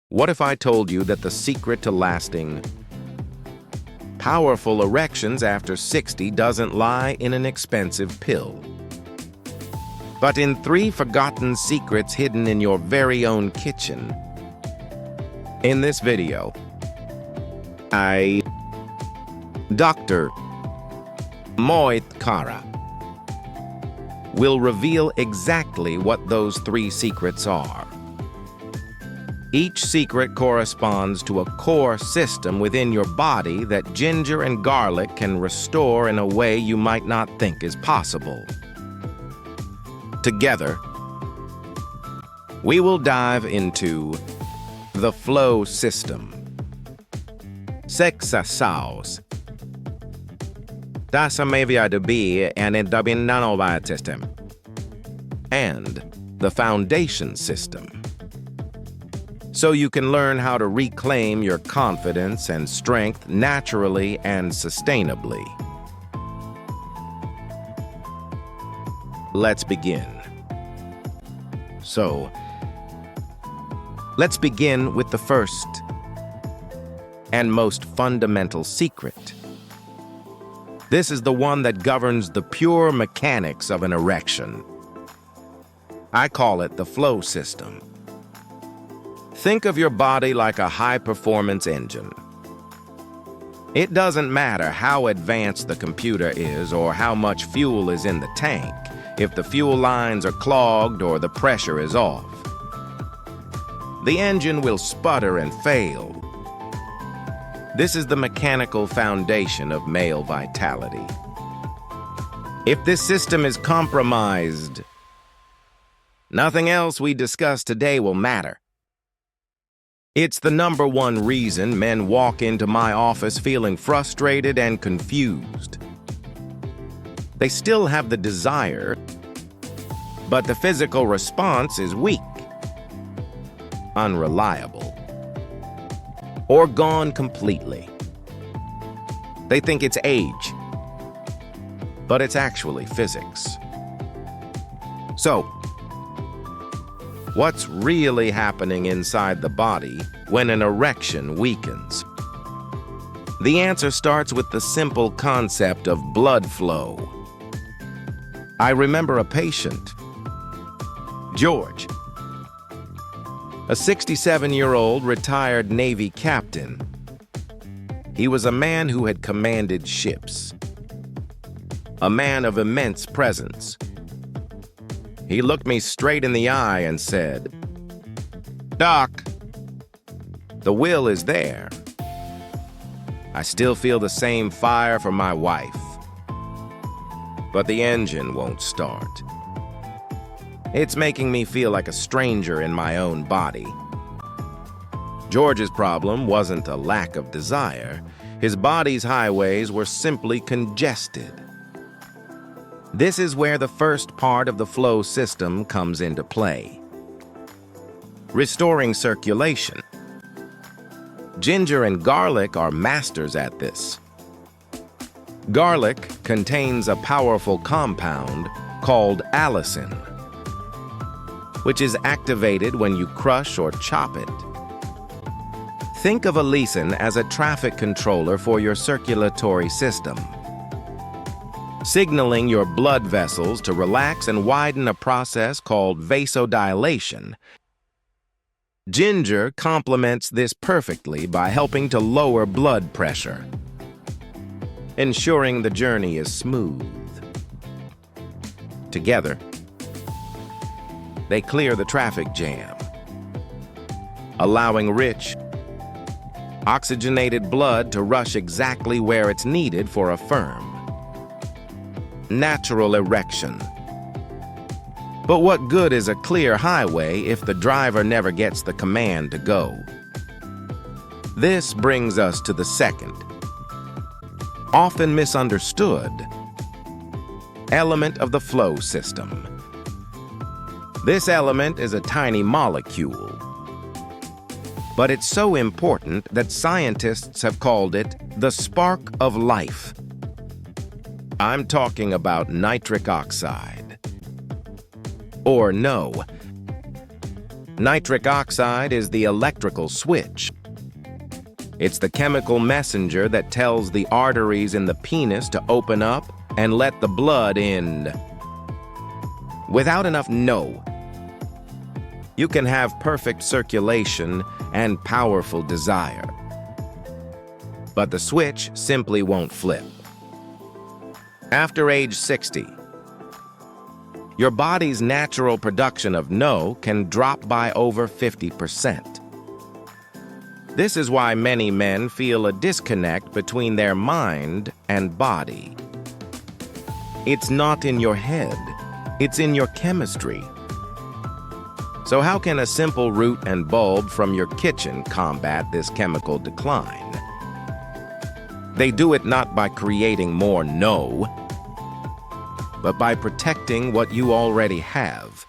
What if I told you that the secret to lasting, powerful erections after 60 doesn't lie in an expensive pill, but in 3 forgotten secrets hidden in your very own kitchen? In this video, Dr. Moit Kara will reveal exactly what those 3 secrets are. Each secret corresponds to a core system within your body that ginger and garlic can restore in a way you might not think is possible. Together, we will dive into the flow system. Sexa saus. Dessa media de be and in dubbing nanobio system. And the foundation system. So you can learn how to reclaim your confidence and strength naturally and sustainably. Let's begin. Let's begin with the first and most fundamental secret. This is the one that governs the pure mechanics of an erection. I call it the flow system. Think of your body like a high-performance engine. It doesn't matter how advanced the computer is or how much fuel is in the tank if the fuel lines are clogged or the pressure is off. The engine will sputter and fail. This is the mechanical foundation of male vitality. If this system is compromised, nothing else we discuss today will matter. It's the #1 reason men walk into my office feeling frustrated and confused. They still have the desire, but the physical response is weak, unreliable, or gone completely. They think it's age, but it's actually physics. So, what's really happening inside the body when an erection weakens? The answer starts with the simple concept of blood flow. I remember a patient, George, a 67-year-old retired Navy captain. He was a man who had commanded ships, a man of immense presence. He looked me straight in the eye and said, "Doc, the will is there. I still feel the same fire for my wife, but the engine won't start. It's making me feel like a stranger in my own body." George's problem wasn't a lack of desire. His body's highways were simply congested. This is where the first part of the flow system comes into play. Restoring circulation. Ginger and garlic are masters at this. Garlic contains a powerful compound called allicin, which is activated when you crush or chop it. Think of allicin as a traffic controller for your circulatory system, signaling your blood vessels to relax and widen a process called vasodilation. Ginger complements this perfectly by helping to lower blood pressure, ensuring the journey is smooth. Together, they clear the traffic jam, allowing rich, oxygenated blood to rush exactly where it's needed for a firm, natural erection. But what good is a clear highway if the driver never gets the command to go? This brings us to the second, often misunderstood, element of the flow system. This element is a tiny molecule, but it's so important that scientists have called it the spark of life. I'm talking about nitric oxide. Or no, Nitric oxide is the electrical switch. It's the chemical messenger that tells the arteries in the penis to open up and let the blood in. Without enough NO, you can have perfect circulation and powerful desire. But the switch simply won't flip. After age 60, your body's natural production of NO can drop by over 50%. This is why many men feel a disconnect between their mind and body. It's not in your head, it's in your chemistry. So how can a simple root and bulb from your kitchen combat this chemical decline? They do it not by creating more NO, but by protecting what you already have.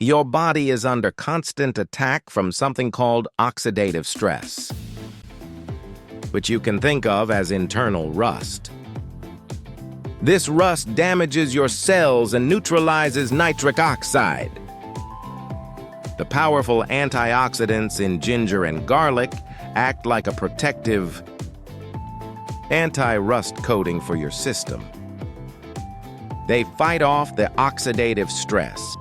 Your body is under constant attack from something called oxidative stress, which you can think of as internal rust. This rust damages your cells and neutralizes nitric oxide. The powerful antioxidants in ginger and garlic act like a protective anti-rust coating for your system. They fight off the oxidative stress,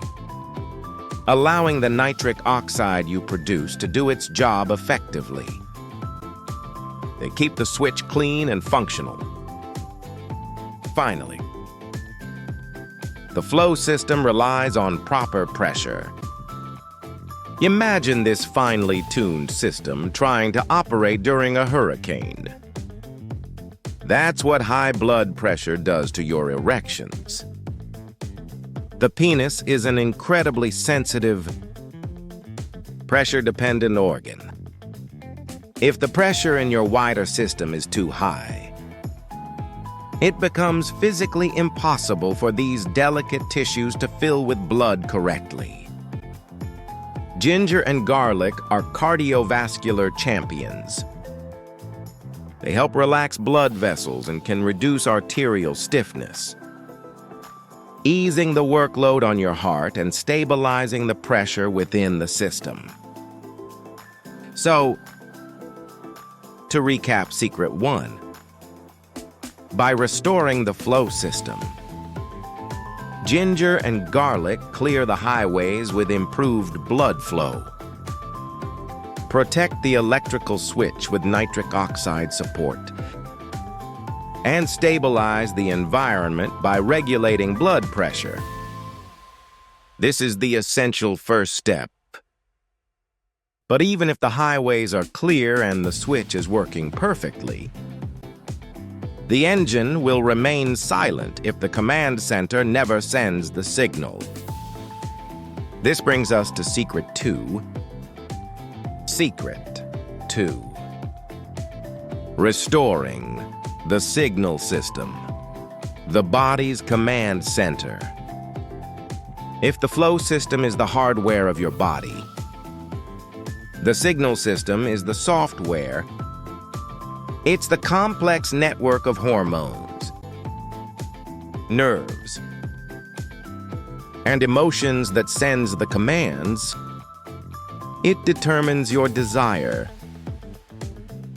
allowing the nitric oxide you produce to do its job effectively. They keep the switch clean and functional. Finally, the flow system relies on proper pressure. Imagine this finely tuned system trying to operate during a hurricane. That's what high blood pressure does to your erections. The penis is an incredibly sensitive, pressure-dependent organ. If the pressure in your wider system is too high, it becomes physically impossible for these delicate tissues to fill with blood correctly. Ginger and garlic are cardiovascular champions. They help relax blood vessels and can reduce arterial stiffness, easing the workload on your heart and stabilizing the pressure within the system. So, to recap Secret 1, by restoring the flow system, ginger and garlic clear the highways with improved blood flow. Protect the electrical switch with nitric oxide support. And stabilize the environment by regulating blood pressure. This is the essential first step. But even if the highways are clear and the switch is working perfectly, the engine will remain silent if the command center never sends the signal. This brings us to Secret 2. Secret 2. Restoring the signal system, the body's command center. If the flow system is the hardware of your body, the signal system is the software. It's the complex network of hormones, nerves, and emotions that sends the commands. It determines your desire,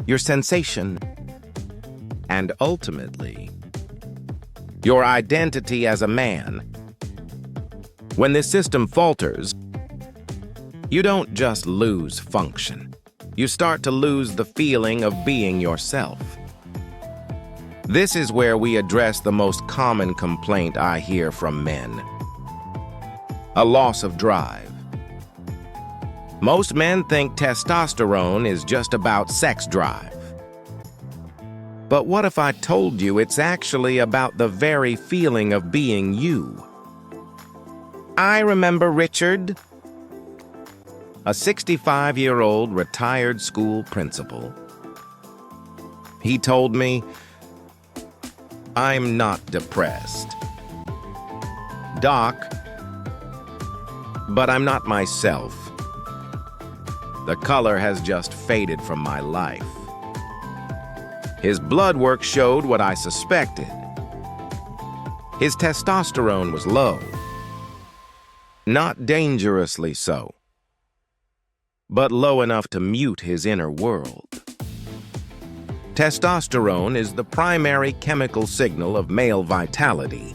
your sensation, and ultimately, your identity as a man. When this system falters, you don't just lose function. You start to lose the feeling of being yourself. This is where we address the most common complaint I hear from men: a loss of drive. Most men think testosterone is just about sex drive. But what if I told you it's actually about the very feeling of being you? I remember Richard, a 65-year-old retired school principal. He told me, "I'm not depressed, Doc, but I'm not myself. The color has just faded from my life." His blood work showed what I suspected. His testosterone was low, not dangerously so. but low enough to mute his inner world. Testosterone is the primary chemical signal of male vitality.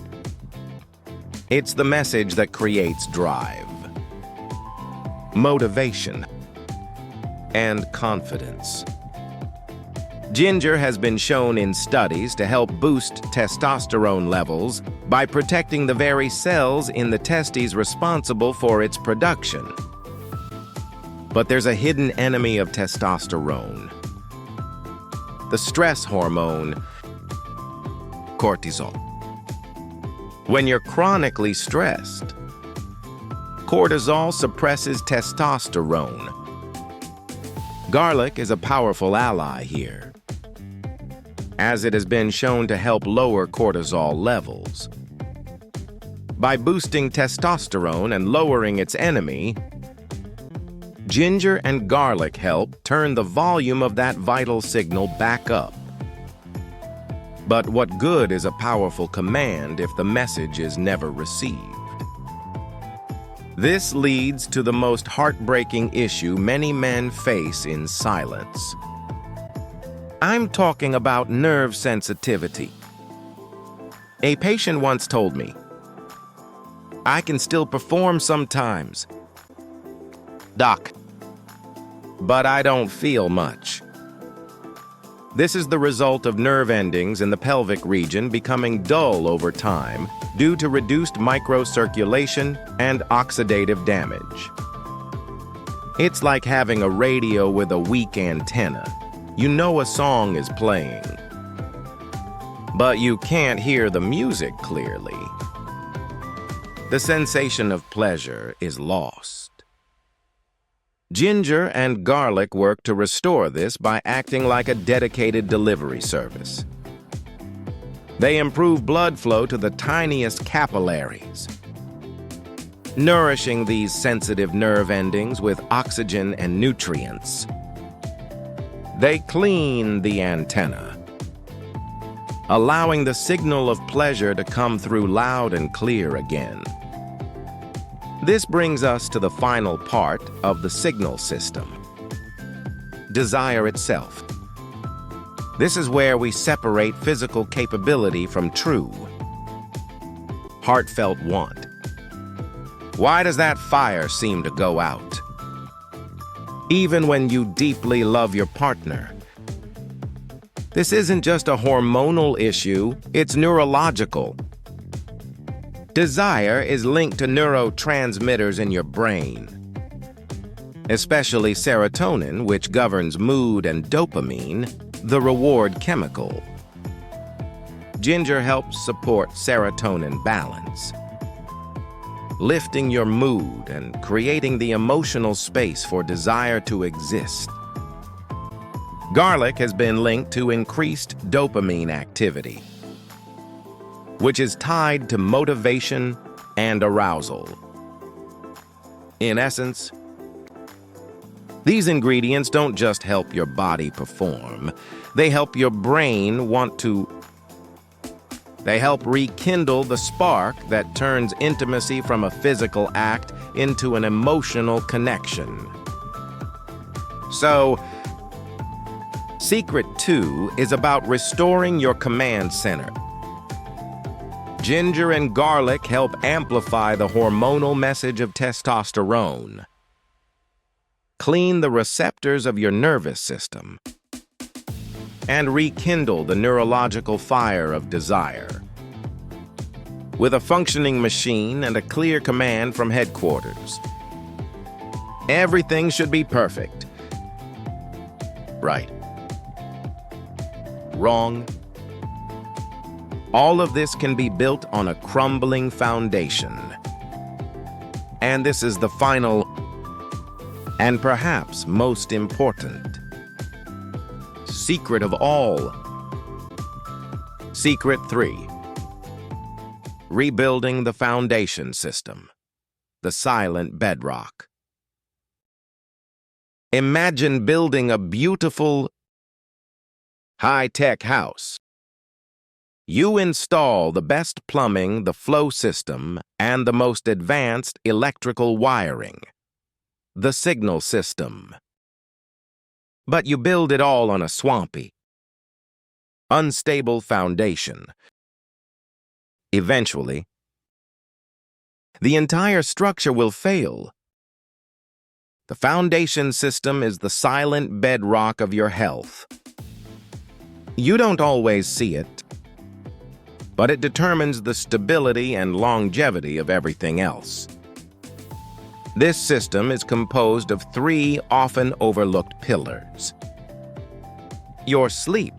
It's the message that creates drive, motivation, and confidence. Ginger has been shown in studies to help boost testosterone levels by protecting the very cells in the testes responsible for its production. But there's a hidden enemy of testosterone: the stress hormone, cortisol. When you're chronically stressed, cortisol suppresses testosterone. Garlic is a powerful ally here, as it has been shown to help lower cortisol levels. By boosting testosterone and lowering its enemy, ginger and garlic help turn the volume of that vital signal back up. But what good is a powerful command if the message is never received? This leads to the most heartbreaking issue many men face in silence. I'm talking about nerve sensitivity. A patient once told me, "I can still perform sometimes, Doc, but I don't feel much." This is the result of nerve endings in the pelvic region becoming dull over time due to reduced microcirculation and oxidative damage. It's like having a radio with a weak antenna. You know a song is playing, but you can't hear the music clearly. The sensation of pleasure is lost. Ginger and garlic work to restore this by acting like a dedicated delivery service. They improve blood flow to the tiniest capillaries, nourishing these sensitive nerve endings with oxygen and nutrients. They clean the antenna, allowing the signal of pleasure to come through loud and clear again. This brings us to the final part of the signal system: desire itself. This is where we separate physical capability from true, heartfelt want. Why does that fire seem to go out? Even when you deeply love your partner. This isn't just a hormonal issue, it's neurological. Desire is linked to neurotransmitters in your brain, especially serotonin, which governs mood, and dopamine, the reward chemical. Ginger helps support serotonin balance, lifting your mood and creating the emotional space for desire to exist. Garlic has been linked to increased dopamine activity, which is tied to motivation and arousal. In essence, these ingredients don't just help your body perform, they help your brain want to. They help rekindle the spark that turns intimacy from a physical act into an emotional connection. So, Secret 2 is about restoring your command center. Ginger and garlic help amplify the hormonal message of testosterone, clean the receptors of your nervous system, and rekindle the neurological fire of desire. With a functioning machine and a clear command from headquarters, everything should be perfect. Right. Wrong. All of this can be built on a crumbling foundation. And this is the final, and perhaps most important, secret of all. Secret 3. Rebuilding the foundation system, the silent bedrock. Imagine building a beautiful, high-tech house. You install the best plumbing, the flow system, and the most advanced electrical wiring. the signal system. But you build it all on a swampy, unstable foundation. Eventually, the entire structure will fail. The foundation system is the silent bedrock of your health. You don't always see it, but it determines the stability and longevity of everything else. This system is composed of three often overlooked pillars: your sleep,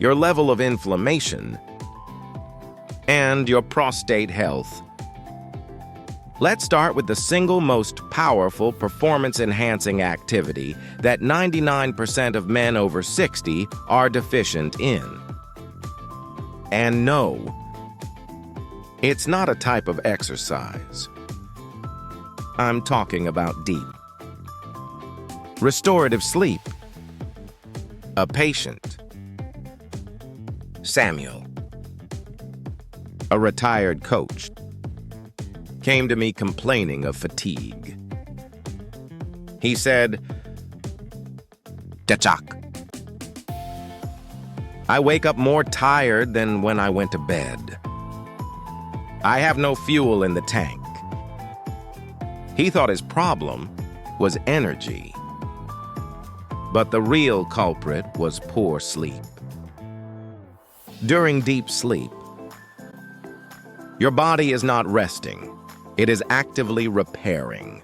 your level of inflammation, and your prostate health. Let's start with the single most powerful performance-enhancing activity that 99% of men over 60 are deficient in. And no, it's not a type of exercise. I'm talking about deep, restorative sleep. A patient, Samuel, a retired coach, came to me complaining of fatigue. He said, "Tachak, I wake up more tired than when I went to bed. I have no fuel in the tank." He thought his problem was energy. But the real culprit was poor sleep. During deep sleep, your body is not resting. It is actively repairing.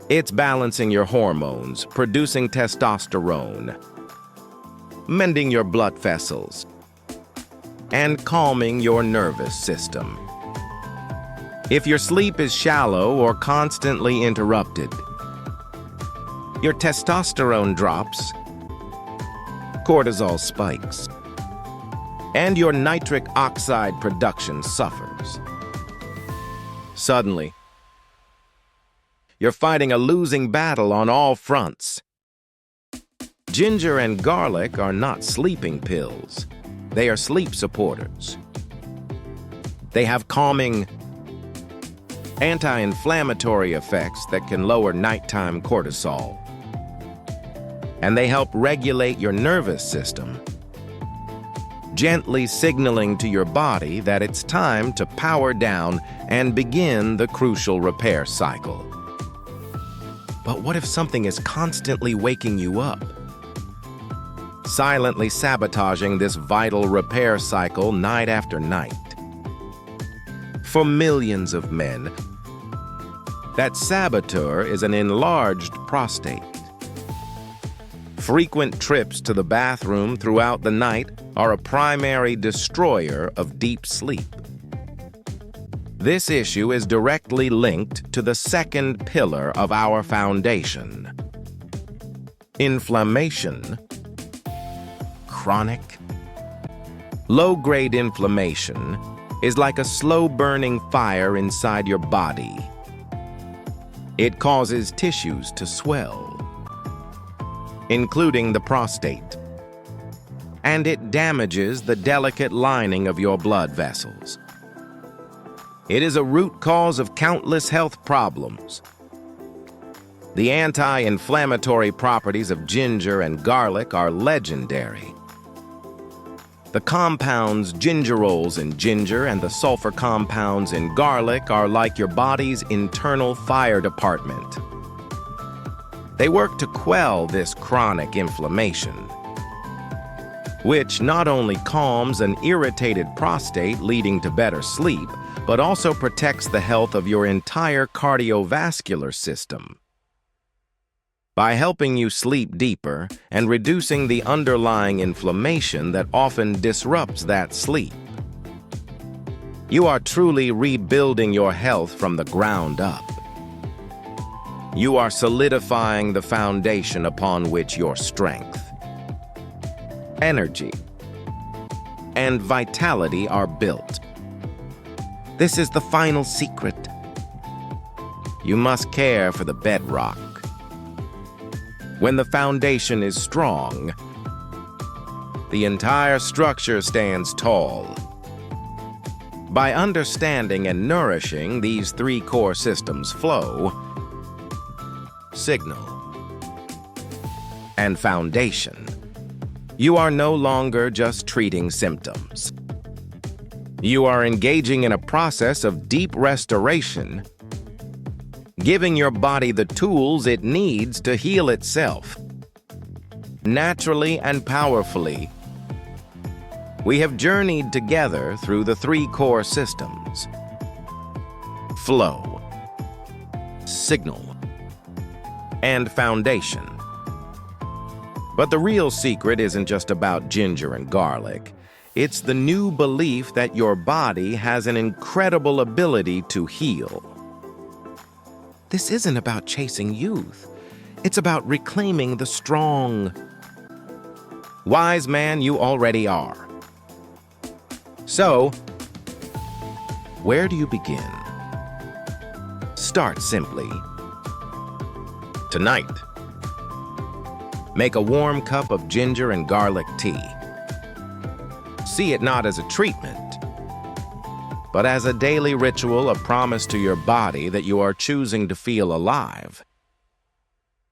It's balancing your hormones, producing testosterone, mending your blood vessels, and calming your nervous system. If your sleep is shallow or constantly interrupted, your testosterone drops, cortisol spikes, and your nitric oxide production suffers. Suddenly, you're fighting a losing battle on all fronts. Ginger and garlic are not sleeping pills. They are sleep supporters. They have calming, anti-inflammatory effects that can lower nighttime cortisol. And they help regulate your nervous system, gently signaling to your body that it's time to power down and begin the crucial repair cycle. But what if something is constantly waking you up, silently sabotaging this vital repair cycle night after night? For millions of men, that saboteur is an enlarged prostate. Frequent trips to the bathroom throughout the night are a primary destroyer of deep sleep. This issue is directly linked to the second pillar of our foundation: inflammation. Chronic, low-grade inflammation is like a slow-burning fire inside your body. It causes tissues to swell, including the prostate, and it damages the delicate lining of your blood vessels. It is a root cause of countless health problems. The anti-inflammatory properties of ginger and garlic are legendary. The compounds gingerols in ginger and the sulfur compounds in garlic are like your body's internal fire department. They work to quell this chronic inflammation, which not only calms an irritated prostate leading to better sleep, but also protects the health of your entire cardiovascular system. By helping you sleep deeper and reducing the underlying inflammation that often disrupts that sleep, you are truly rebuilding your health from the ground up. You are solidifying the foundation upon which your strength, energy, and vitality are built. This is the final secret. You must care for the bedrock. When the foundation is strong, the entire structure stands tall. By understanding and nourishing these three core systems' flow, signal, and foundation. You are no longer just treating symptoms. You are engaging in a process of deep restoration, giving your body the tools it needs to heal itself. Naturally and powerfully, we have journeyed together through the three core systems: flow, signal, and foundation. But the real secret isn't just about ginger and garlic. It's the new belief that your body has an incredible ability to heal. This isn't about chasing youth. It's about reclaiming the strong. Wise man you already are. So, where do you begin? Start simply. Tonight, make a warm cup of ginger and garlic tea. See it not as a treatment, but as a daily ritual, a promise to your body that you are choosing to feel alive.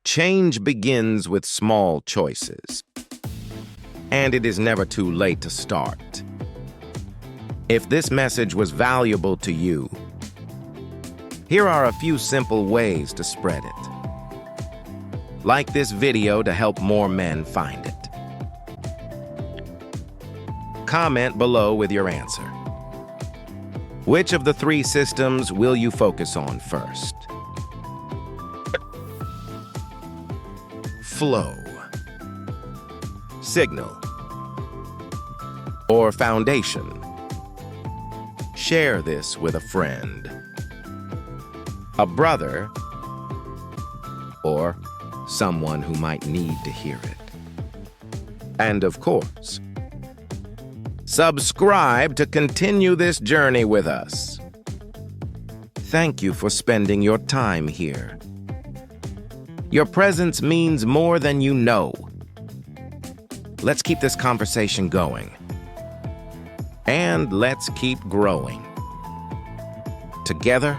Change begins with small choices, and it is never too late to start. If this message was valuable to you, here are a few simple ways to spread it. Like this video to help more men find it. Comment below with your answer. Which of the three systems will you focus on first? Flow, signal, or foundation? Share this with a friend, a brother, or someone who might need to hear it. And of course, subscribe to continue this journey with us. Thank you for spending your time here. Your presence means more than you know. Let's keep this conversation going. And let's keep growing. Together,